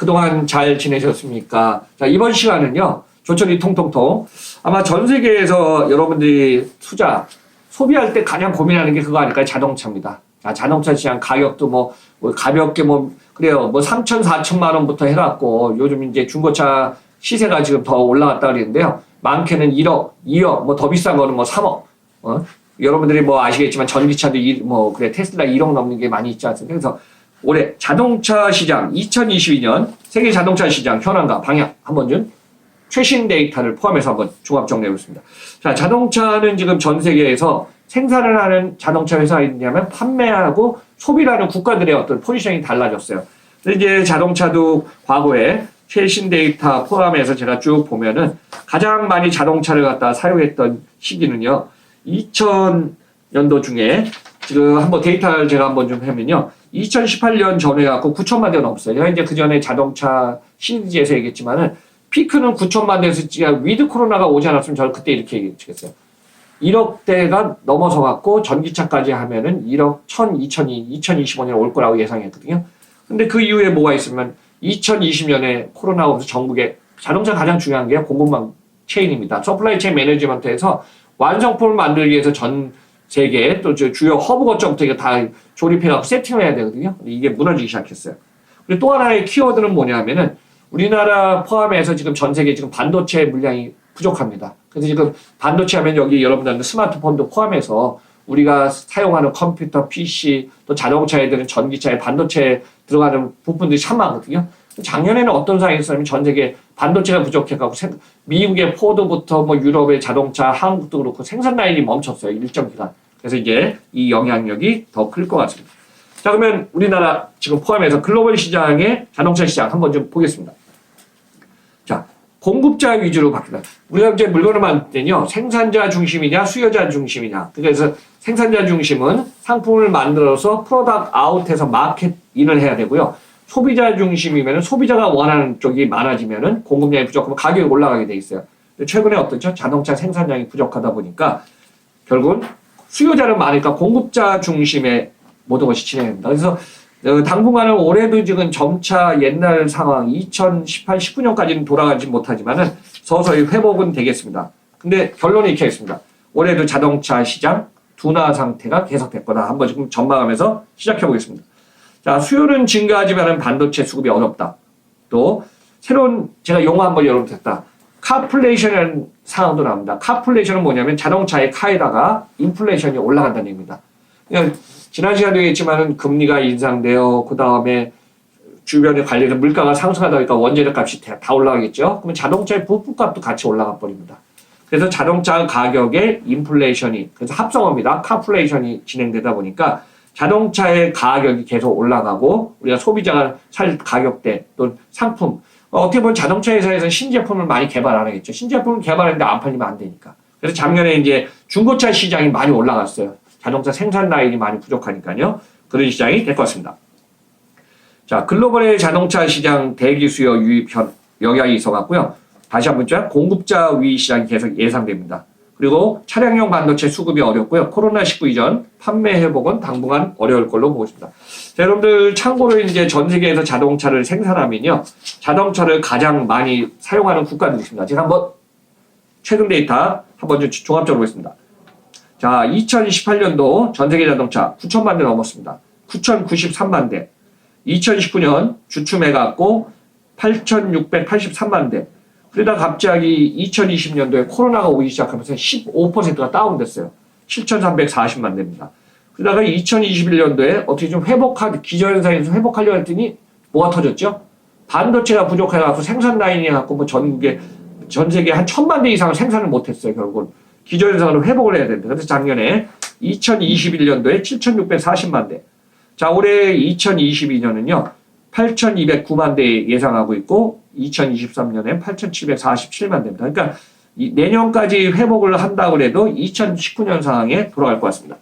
그동안 잘 지내셨습니까? 자, 이번 시간은요, 조철이 통통통. 아마 전 세계에서 여러분들이 소비할 때 가장 고민하는 게 그거 아닐까요? 자동차입니다. 자, 자동차 시장 가격도 뭐 가볍게 그래요. 3천, 4천만 원부터 해갖고 요즘 이제 중고차 시세가 지금 더 올라갔다 그러는데요. 많게는 1억, 2억, 더 비싼 거는 3억. 여러분들이 아시겠지만 전기차도 테슬라 1억 넘는 게 많이 있지 않습니까? 그래서 올해 자동차 시장 2022년 세계 자동차 시장 현황과 방향 한번 좀 최신 데이터를 포함해서 한번 종합 정리해보겠습니다. 자, 자동차는 지금 전 세계에서 생산을 하는 자동차 회사가 있냐면 판매하고 소비를 하는 국가들의 어떤 포지션이 달라졌어요. 근데 이제 자동차도 과거에 최신 데이터 포함해서 제가 쭉 보면은 가장 많이 자동차를 갖다 사용했던 시기는요. 2000년도 중에 지금 한번 데이터를 제가 한번 좀 하면요. 2018년 전에 갖고 9천만 대가 넘었어요. 제가 이제 그 전에 자동차 시리즈에서 얘기했지만은 피크는 9천만 대에서 위드 코로나가 오지 않았으면 저는 그때 이렇게 얘기했겠어요. 1억 대가 넘어서 갖고 전기차까지 하면은 1억 2025년 올 거라고 예상했거든요. 근데 그 이후에 뭐가 있으면 2020년에 코로나가 오면서 전국에 자동차 가장 중요한 게 공급망 체인입니다. 서플라이 체인 매니지먼트에서 완성품을 만들기 위해서 전 세계 또 주요 허브 거점부터 다 조립해갖고 세팅을 해야 되거든요. 근데 이게 무너지기 시작했어요. 그리고 또 하나의 키워드는 뭐냐면은 우리나라 포함해서 지금 전 세계 지금 반도체 물량이 부족합니다. 그래서 지금 반도체 하면 여기 여러분들은 스마트폰도 포함해서 우리가 사용하는 컴퓨터, PC, 또 자동차에 들은 전기차에 반도체 들어가는 부분들이 참 많거든요. 작년에는 어떤 상황이 있었냐면 전 세계 반도체가 부족해가지고 미국의 포드부터 유럽의 자동차, 한국도 그렇고 생산 라인이 멈췄어요. 일정 기간. 그래서 이제 이 영향력이 더 클 것 같습니다. 자, 그러면 우리나라 지금 포함해서 글로벌 시장의 자동차 시장 한번 좀 보겠습니다. 자, 공급자 위주로 바뀌다. 우리가 이제 물건을 만들 때는요, 생산자 중심이냐, 수요자 중심이냐. 그래서 생산자 중심은 상품을 만들어서 프로덕트 아웃해서 마켓 인을 해야 되고요. 소비자 중심이면 소비자가 원하는 쪽이 많아지면은 공급량이 부족하면 가격이 올라가게 돼 있어요. 최근에 어떻죠? 자동차 생산량이 부족하다 보니까 결국은 수요자는 많으니까 공급자 중심의 모든 것이 진행됩니다. 그래서 당분간은 올해도 지금 점차 옛날 상황 2018, 19년까지는 돌아가지 못하지만은 서서히 회복은 되겠습니다. 근데 결론이 이렇게 하겠습니다. 올해도 자동차 시장 둔화 상태가 계속될 거다. 한번 지금 전망하면서 시작해 보겠습니다. 자, 수요는 증가하지만은 반도체 수급이 어렵다. 또 새로운 제가 용어 한번 여러분 했다. 카플레이션이라는 상황도 나옵니다. 카플레이션은 뭐냐면 자동차의 카에다가 인플레이션이 올라간다는 얘기입니다. 그러니까 지난 시간도 얘기했지만은 금리가 인상되어 그 다음에 주변에 관련해서 물가가 상승하다 보니까 원재료 값이 다 올라가겠죠. 그러면 자동차의 부품값도 같이 올라가 버립니다. 그래서 자동차 가격에 인플레이션이 그래서 합성어입니다. 카플레이션이 진행되다 보니까 자동차의 가격이 계속 올라가고 우리가 소비자가 살 가격대 또 상품 어떻게 보면 자동차 회사에서는 신제품을 많이 개발 안 하겠죠. 신제품을 개발했는데 안 팔리면 안 되니까. 그래서 작년에 이제 중고차 시장이 많이 올라갔어요. 자동차 생산 라인이 많이 부족하니까요. 그런 시장이 될 것 같습니다. 자, 글로벌의 자동차 시장 대기 수요 유입 영향이 있어갖고요. 다시 한번 공급자 위 시장이 계속 예상됩니다. 그리고 차량용 반도체 수급이 어렵고요. 코로나19 이전 판매 회복은 당분간 어려울 걸로 보고 있습니다. 자, 여러분들 참고로 이제 전 세계에서 자동차를 생산하면요. 자동차를 가장 많이 사용하는 국가들이 있습니다. 제가 한번 최근 데이터 한번 좀 종합적으로 보겠습니다. 자, 2028년도 전 세계 자동차 9천만 대 넘었습니다. 9,093만 대. 2019년 주춤해갖고 8,683만 대. 그러다 갑자기 2020년도에 코로나가 오기 시작하면서 15%가 다운됐어요. 7,340만 대입니다. 그러다가 2021년도에 어떻게 좀 기저현상에서 회복하려고 했더니 뭐가 터졌죠? 반도체가 부족해갖고 생산 라인이 갖고 전 세계 한 1,000만 대 이상을 생산을 못했어요, 결국은. 기저현상으로 회복을 해야 된다. 그래서 작년에 2021년도에 7,640만 대. 자, 올해 2022년은요, 8,209만 대 예상하고 있고, 2023년엔 8,747만 대입니다. 그러니까 내년까지 회복을 한다고 해도 2019년 상황에 돌아갈 것 같습니다.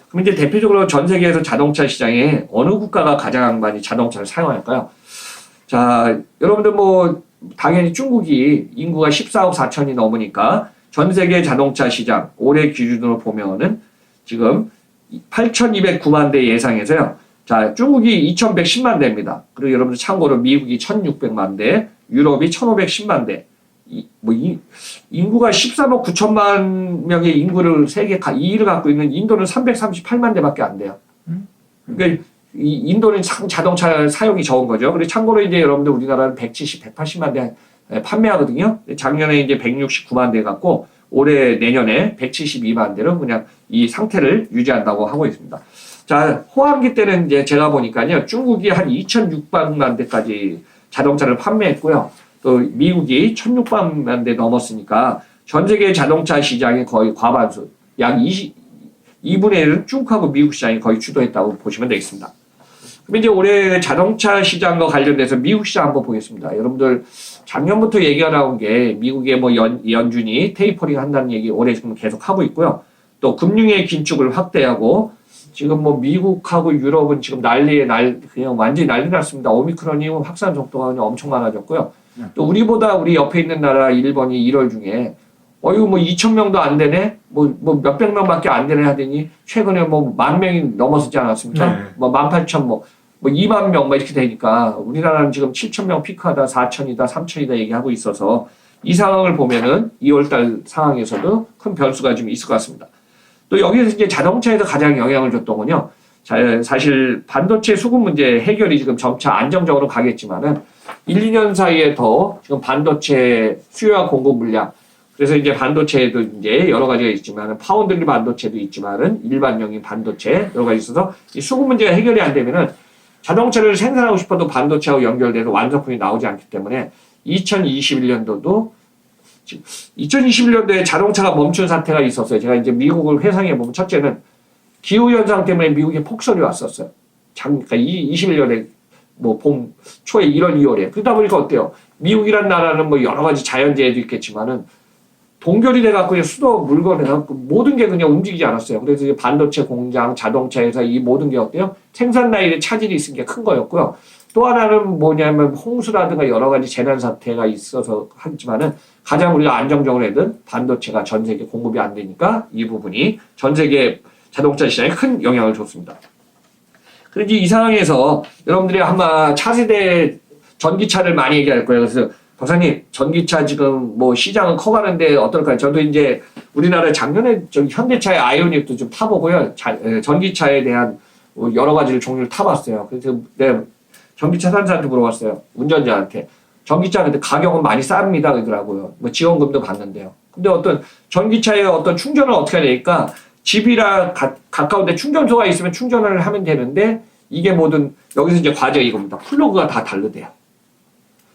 그럼 이제 대표적으로 전 세계에서 자동차 시장에 어느 국가가 가장 많이 자동차를 사용할까요? 자, 여러분들 당연히 중국이 인구가 14억 4천이 넘으니까 전 세계 자동차 시장 올해 기준으로 보면은 지금 8,209만 대 예상해서요. 자, 중국이 2110만 대입니다. 그리고 여러분들 참고로 미국이 1600만 대, 유럽이 1510만 대. 인구가 13억 9천만 명의 인구를 세계 2위를 갖고 있는 인도는 338만 대밖에 안 돼요. 그러니까 이 인도는 자동차 사용이 적은 거죠. 그리고 참고로 이제 여러분들 우리나라는 170, 180만 대 판매하거든요. 작년에 이제 169만 대 갖고 올해 내년에 172만 대로 그냥 이 상태를 유지한다고 하고 있습니다. 자, 호황기 때는 이제 제가 보니까요, 중국이 한 2,600만 대까지 자동차를 판매했고요. 또 미국이 1,600만 대 넘었으니까 전 세계 자동차 시장이 거의 과반수, 약 2분의 1은 중국하고 미국 시장이 거의 주도했다고 보시면 되겠습니다. 그럼 이제 올해 자동차 시장과 관련돼서 미국 시장 한번 보겠습니다. 여러분들 작년부터 얘기가 나온 게 미국의 뭐 연준이 테이퍼링 한다는 얘기 올해 지금 계속 하고 있고요. 또 금융의 긴축을 확대하고 지금 뭐 미국하고 유럽은 지금 그냥 완전히 난리 났습니다. 오미크론이 확산 속도가 그냥 엄청 많아졌고요. 또 우리 옆에 있는 나라 일본이 1월 중에 이거 뭐 2,000명도 안 되네? 뭐 몇백 명밖에 안 되네 하더니 최근에 뭐 10,000명이 넘어서지 않았습니까? 네. 뭐 18,000 뭐 2만 명 이렇게 되니까 우리나라는 지금 7,000명 피크하다 4,000이다 3,000이다 얘기하고 있어서 이 상황을 보면은 2월달 상황에서도 큰 변수가 좀 있을 것 같습니다. 또 여기에서 이제 자동차에서 가장 영향을 줬던 건요. 사실 반도체 수급 문제 해결이 지금 점차 안정적으로 가겠지만은 1, 2년 사이에 더 지금 반도체 수요와 공급 물량, 그래서 이제 반도체에도 이제 여러 가지가 있지만은 파운드리 반도체도 있지만은 일반적인 반도체 여러 가지 있어서 이 수급 문제가 해결이 안 되면은 자동차를 생산하고 싶어도 반도체하고 연결돼서 완성품이 나오지 않기 때문에 2021년도도 2021년도에 자동차가 멈춘 사태가 있었어요. 제가 이제 미국을 회상해 보면 첫째는 기후 현상 때문에 미국에 폭설이 왔었어요. 그러니까 21년에 뭐 봄 초에 1월, 2월에 그러다 보니까 어때요? 미국이란 나라는 뭐 여러 가지 자연재해도 있겠지만은 동결이 돼갖고 수도 물건해갖고 모든 게 그냥 움직이지 않았어요. 그래서 이제 반도체 공장, 자동차에서 이 모든 게 어때요? 생산 라인에 차질이 있은 게 큰 거였고요. 또 하나는 뭐냐면 홍수라든가 여러 가지 재난 사태가 있어서 하지만은 가장 우리가 안정적으로 해둔 반도체가 전 세계 공급이 안 되니까 이 부분이 전 세계 자동차 시장에 큰 영향을 줬습니다. 그런데 이 상황에서 여러분들이 아마 차세대 전기차를 많이 얘기할 거예요. 그래서 박사님, 전기차 지금 뭐 시장은 커가는데 어떨까요? 저도 이제 우리나라 작년에 현대차의 아이오닉도 좀 타보고요. 전기차에 대한 여러 가지를 종류를 타봤어요. 그래서 내가 전기차 산사한테 물어봤어요. 운전자한테. 전기차 근데 가격은 많이 쌉니다. 그러더라고요. 뭐 지원금도 받는데요. 근데 어떤 전기차의 어떤 충전을 어떻게 해야 되니까 집이랑 가까운데 충전소가 있으면 충전을 하면 되는데 이게 모든 여기서 이제 과제가 이겁니다. 플러그가 다 다르대요.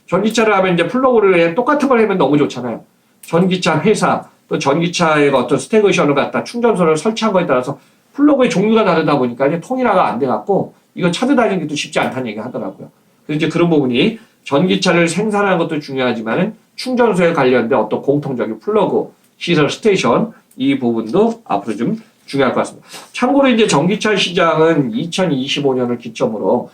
전기차를 하면 이제 플러그를 똑같은 걸 하면 너무 좋잖아요. 전기차 회사 또 전기차의 어떤 스테이션을 갖다 충전소를 설치한 거에 따라서 플러그의 종류가 다르다 보니까 이제 통일화가 안 돼갖고 이거 찾아다니는 것도 쉽지 않다는 얘기 하더라고요. 그래서 이제 그런 부분이 전기차를 생산하는 것도 중요하지만은 충전소에 관련된 어떤 공통적인 플러그, 시설 스테이션 이 부분도 앞으로 좀 중요할 것 같습니다. 참고로 이제 전기차 시장은 2025년을 기점으로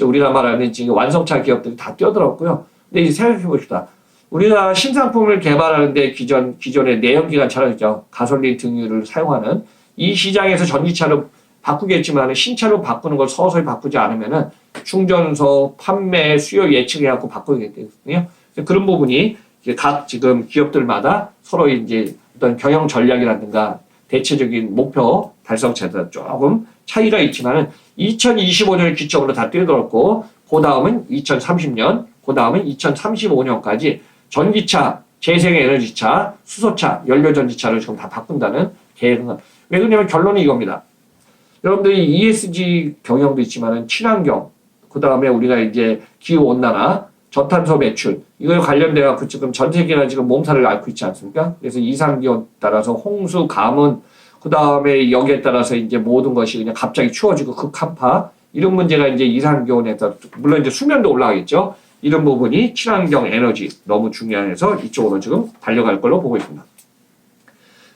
우리가 말하는 지금 완성차 기업들이 다 뛰어들었고요. 근데 이제 생각해 봅시다. 우리가 신상품을 개발하는데 기존의 내연기관차로 있죠. 가솔린 등유를 사용하는 이 시장에서 전기차로 바꾸겠지만 신차로 바꾸는 걸 서서히 바꾸지 않으면은 충전소, 판매, 수요 예측해갖고 바꾸게 되거든요. 그런 부분이 각 지금 기업들마다 서로 이제 어떤 경영 전략이라든가 대체적인 목표 달성체에서 조금 차이가 있지만은 2025년을 기점으로 다 뛰어들었고, 그 다음은 2030년, 그 다음은 2035년까지 전기차, 재생에너지차, 수소차, 연료전지차를 지금 다 바꾼다는 계획은. 왜 그러냐면 결론이 이겁니다. 여러분들이 ESG 경영도 있지만은 친환경, 그 다음에 우리가 이제 기후온난화, 저탄소 매출, 이거에 관련돼서 지금 전 세계가 지금 몸살을 앓고 있지 않습니까? 그래서 이상기온 따라서 홍수, 가뭄, 그 다음에 여기에 따라서 이제 모든 것이 그냥 갑자기 추워지고 극한파, 이런 문제가 이제 이상기온에서, 물론 이제 수면도 올라가겠죠? 이런 부분이 친환경 에너지 너무 중요해서 이쪽으로 지금 달려갈 걸로 보고 있습니다.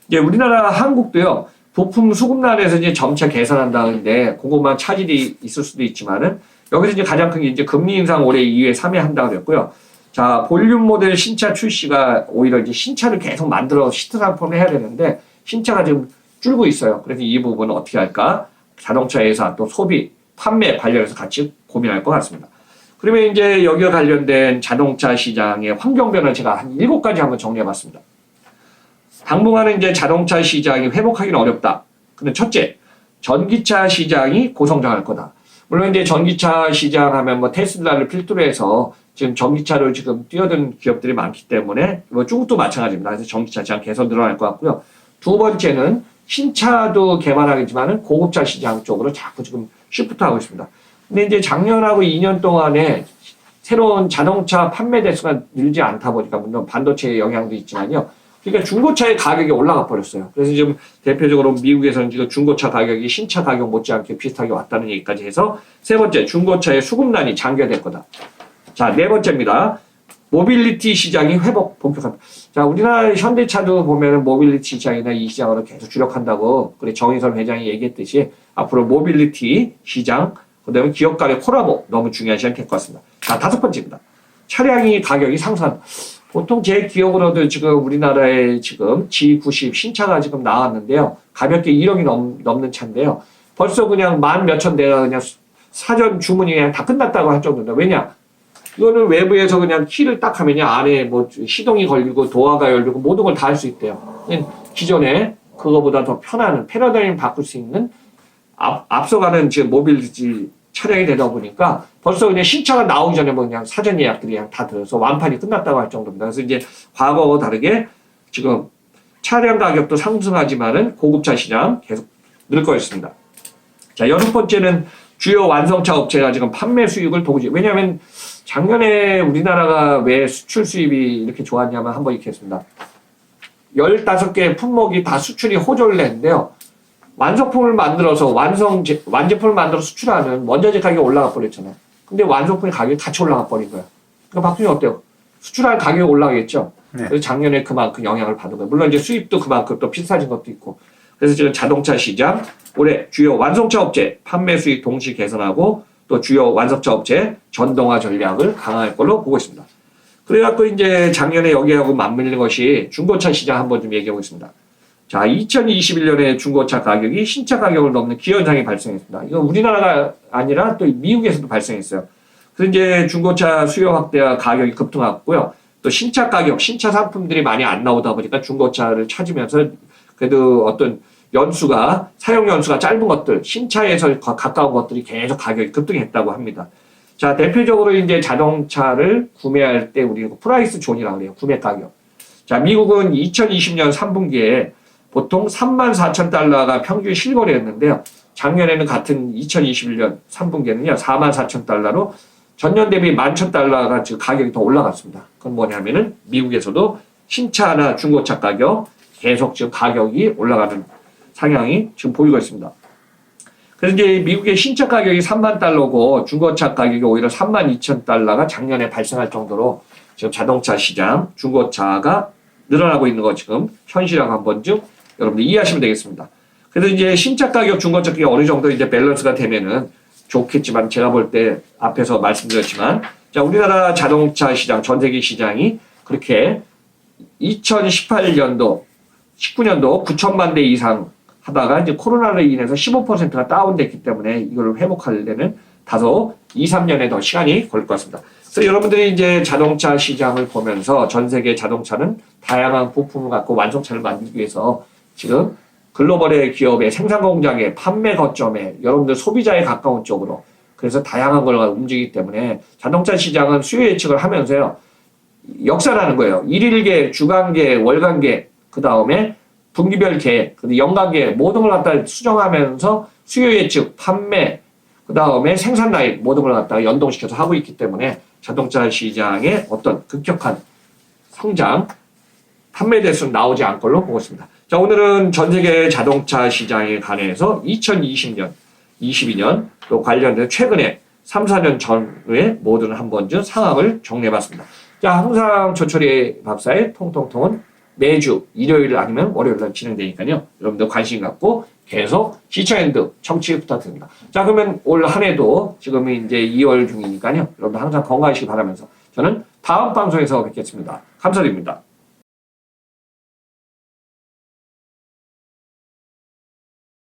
이제 우리나라 한국도요, 부품 수급난에서 이제 점차 개선한다는데, 그것만 차질이 있을 수도 있지만은, 여기서 이제 가장 큰 게 이제 금리 인상 올해 2회, 3회 한다고 그랬고요. 자, 볼륨 모델 신차 출시가 오히려 이제 신차를 계속 만들어 시트 상품을 해야 되는데, 신차가 지금 줄고 있어요. 그래서 이 부분은 어떻게 할까? 자동차 회사 또 소비, 판매 관련해서 같이 고민할 것 같습니다. 그러면 이제 여기와 관련된 자동차 시장의 환경 변화를 제가 한 7가지 한번 정리해봤습니다. 당분간은 이제 자동차 시장이 회복하기는 어렵다. 근데 첫째, 전기차 시장이 고성장할 거다. 물론 이제 전기차 시장 하면 뭐 테슬라를 필두로 해서 지금 전기차로 지금 뛰어든 기업들이 많기 때문에 뭐 중국도 마찬가지입니다. 그래서 전기차 시장 계속 늘어날 것 같고요. 두 번째는 신차도 개발하겠지만은 고급차 시장 쪽으로 자꾸 지금 시프트하고 있습니다. 근데 이제 작년하고 2년 동안에 새로운 자동차 판매 대수가 늘지 않다 보니까 물론 반도체의 영향도 있지만요. 그러니까 중고차의 가격이 올라가 버렸어요. 그래서 지금 대표적으로 미국에서는 지금 중고차 가격이 신차 가격 못지않게 비슷하게 왔다는 얘기까지 해서 세 번째, 중고차의 수급난이 장기화될 거다. 자, 네 번째입니다. 모빌리티 시장이 회복 본격화합니다. 자, 우리나라 현대차도 보면은 모빌리티 시장이나 이 시장으로 계속 주력한다고 그래 정의선 회장이 얘기했듯이 앞으로 모빌리티 시장, 그다음에 기업 간의 콜라보 너무 중요한 시장이 될 것 같습니다. 자, 다섯 번째입니다. 차량이 가격이 상승. 보통 제 기억으로도 지금 우리나라에 지금 G90 신차가 지금 나왔는데요. 가볍게 1억이 넘는 차인데요. 벌써 그냥 만 몇천 대가 그냥 사전 주문이 그냥 다 끝났다고 할 정도입니다. 왜냐? 이거는 외부에서 그냥 키를 딱 하면요. 안에 뭐 시동이 걸리고 도어가 열리고 모든 걸 다 할 수 있대요. 기존에 그거보다 더 편한 패러다임 바꿀 수 있는 앞서가는 지금 모빌리티 차량이 되다 보니까 벌써 그냥 신차가 나오기 전에 뭐 그냥 사전 예약들이 그냥 다 들어서 완판이 끝났다고 할 정도입니다. 그래서 이제 과거와 다르게 지금 차량 가격도 상승하지만은 고급차 시장 계속 늘 거였습니다. 자, 여섯 번째는 주요 완성차 업체가 지금 판매 수익을 동시, 왜냐하면 작년에 우리나라가 왜 수출 수입이 이렇게 좋았냐면 한번 이렇게 했습니다. 15개 품목이 다 수출이 호조를 냈는데요. 완성품을 만들어서 완제품을 만들어 수출하는 원자재 가격이 올라가 버렸잖아요. 근데 완성품의 가격이 같이 올라가 버린 거예요. 그러니까 박준이 어때요? 수출할 가격이 올라가겠죠? 네. 그래서 작년에 그만큼 영향을 받은 거예요. 물론 이제 수입도 그만큼 또 비싸진 것도 있고. 그래서 지금 자동차 시장, 올해 주요 완성차 업체 판매 수익 동시 개선하고 또 주요 완성차 업체 전동화 전략을 강화할 걸로 보고 있습니다. 그래갖고 이제 작년에 여기하고 맞물린 것이 중고차 시장 한번 좀 얘기하고 있습니다. 자, 2021년에 중고차 가격이 신차 가격을 넘는 기현상이 발생했습니다. 이건 우리나라가 아니라 또 미국에서도 발생했어요. 그래서 이제 중고차 수요 확대와 가격이 급등했고요. 또 신차 가격, 신차 상품들이 많이 안 나오다 보니까 중고차를 찾으면서 그래도 어떤 연수가, 사용 연수가 짧은 것들, 신차에서 가까운 것들이 계속 가격이 급등했다고 합니다. 자, 대표적으로 이제 자동차를 구매할 때 우리가 프라이스 존이라고 해요. 구매 가격. 자, 미국은 2020년 3분기에 보통 34,000달러가 평균 실거래였는데요. 작년에는 같은 2021년 3분기에는요, 44,000달러로 전년 대비 11,000달러가 지금 가격이 더 올라갔습니다. 그건 뭐냐면은 미국에서도 신차나 중고차 가격 계속 지금 가격이 올라가는 상향이 지금 보이고 있습니다. 그래서 이제 미국의 신차 가격이 3만 달러고 중고차 가격이 오히려 32,000달러가 작년에 발생할 정도로 지금 자동차 시장, 중고차가 늘어나고 있는 거 지금 현실하고 한번 좀 여러분들 이해하시면 되겠습니다. 그래서 이제 신차 가격, 중고차 가격이 어느 정도 이제 밸런스가 되면은 좋겠지만 제가 볼 때 앞에서 말씀드렸지만 자, 우리나라 자동차 시장, 전 세계 시장이 그렇게 2018년도, 19년도 9천만 대 이상 하다가 이제 코로나로 인해서 15%가 다운됐기 때문에 이걸 회복하려면 다소 2, 3년에 더 시간이 걸릴 것 같습니다. 그래서 여러분들이 이제 자동차 시장을 보면서 전 세계 자동차는 다양한 부품을 갖고 완성차를 만들기 위해서 지금 글로벌의 기업의 생산 공장의 판매 거점에 여러분들 소비자에 가까운 쪽으로 그래서 다양한 걸 움직이기 때문에 자동차 시장은 수요 예측을 하면서요. 역사라는 거예요. 일일계, 주간계, 월간계, 그 다음에 분기별 계획, 연간계획 모든 걸 갖다 수정하면서 수요 예측, 판매, 그 다음에 생산 라인 모든 걸 갖다가 연동시켜서 하고 있기 때문에 자동차 시장의 어떤 급격한 성장, 판매 대수는 나오지 않을 걸로 보고 있습니다. 자, 오늘은 전 세계 자동차 시장에 관해서 2020년, 22년 또 관련된 최근에 3, 4년 전의 모든 한 번쯤 상황을 정리해봤습니다. 자, 항상 조철의 박사의 통통통은 매주 일요일 아니면 월요일날 진행되니까요. 여러분들 관심 갖고 계속 시청 청취 부탁드립니다. 자, 그러면 올 한 해도 지금은 이제 2월 중이니까요. 여러분들 항상 건강하시기 바라면서 저는 다음 방송에서 뵙겠습니다. 감사드립니다.